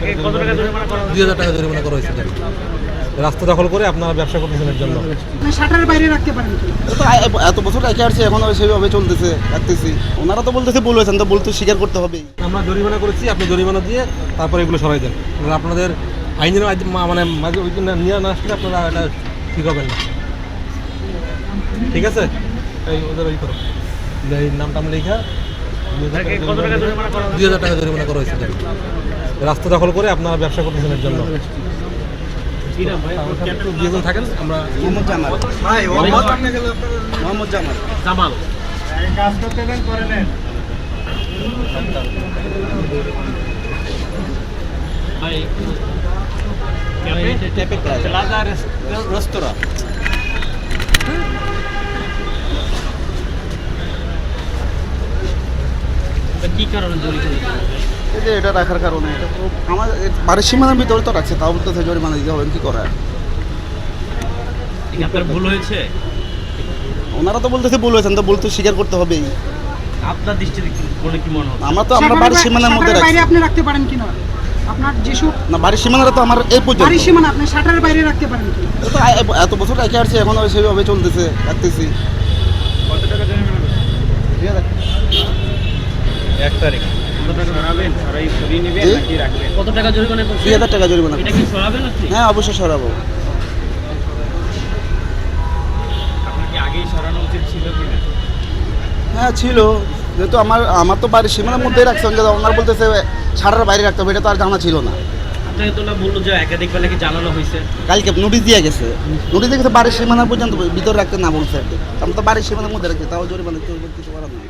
2,000 টাকা জরিমানা করা হয়েছে। রাস্তা দখল করে আপনারা ব্যবসা করতেছেন এর জন্য। শাটারের বাইরে রাখতে পারেন কি? এত বছর রেখে আসছে, এখনো সেভাবে চলতেছে, রাখতেছি। ওনারা তো বলতেছে বলেছেন, তো বলতে স্বীকার করতে হবে। আমরা জরিমানা করেছি, আপনি জরিমানা দিয়ে তারপরে এগুলো সরাই দেন। আপনাদের আইনের মানে নিয়ে না আসলে আপনারা এটা ঠিক হবেন না, ঠিক আছে? এই ওদের ওই করো, এই নামটাম লেখা 2,000 টাকা জরিমানা করা হয়েছে। রাস্তা দখল করে আপনারা ব্যবসা করতেছেন এর জন্য। দুজন থাকেন, আমরা মোহাম্মদ জামাল। মোহাম্মদ জামাল। কাজ করতে দেন, করে নেন। রেস্তোরাঁ কি কারণে জড়িত? এই যে এটা রাখার কারণে, এটা তো আমার বাড়ির সীমানার ভিতরে তো রাখছে, তাও বলতেছে জরিমানা দিতে হবে, কি করা? আপনার ভুল হয়েছে? ওনারা তো বলতেছে বলেছেন, তো বলতে স্বীকার করতে হবেই। আপনার দৃষ্টিতে বলে কি মনে হচ্ছে? আমরা বাড়ির সীমানার মধ্যে শাটারের বাইরে রাখছি আপনি রাখতে পারেন কিনা? আপনার যেসব না, বাড়ির সীমানাটা তো আমার এই পর্যন্ত। বাড়ির সীমানা আপনি শাটারের বাইরে রাখতে পারেন কি? তো এত বছর রেখে আসছে, এখনো সেভাবে চলতেছে, রাখতেছি। কত টাকা জরিমানা করছেন? 1 তারিখ কত টাকা সরাবেন? সরিয়ে নেবেন জি? নাকি রাখবেন? কত টাকা জরিমানা করছে? 2,000 টাকা জরিমানা। এটা কি সরাবেন আপনি? হ্যাঁ, অবশ্যই সরাবো। আপনার কি আগেই সরানো উচিত ছিল কিনা? হ্যাঁ ছিল, যেহেতু আমার তো বাড়ির সীমানার মধ্যেই রাখছেন, যে ওনার বলতেছে শাটারের বাইরে রাখতে হবে, এটা তো আর জানা ছিল না। আপনাকে তো না বললো যে একাধিকবার নাকি জানানো হয়েছে। কালকে নোটিশ দিয়ে গেছে, নোটিশ দিয়ে গেছে বাড়ির সীমানা পর্যন্ত ভিতরে রাখতে না বলছে আর কি। আমরা তো বাড়ির সীমানার মধ্যে রাখছি, তাও জরিমানা কিছু করার নেই।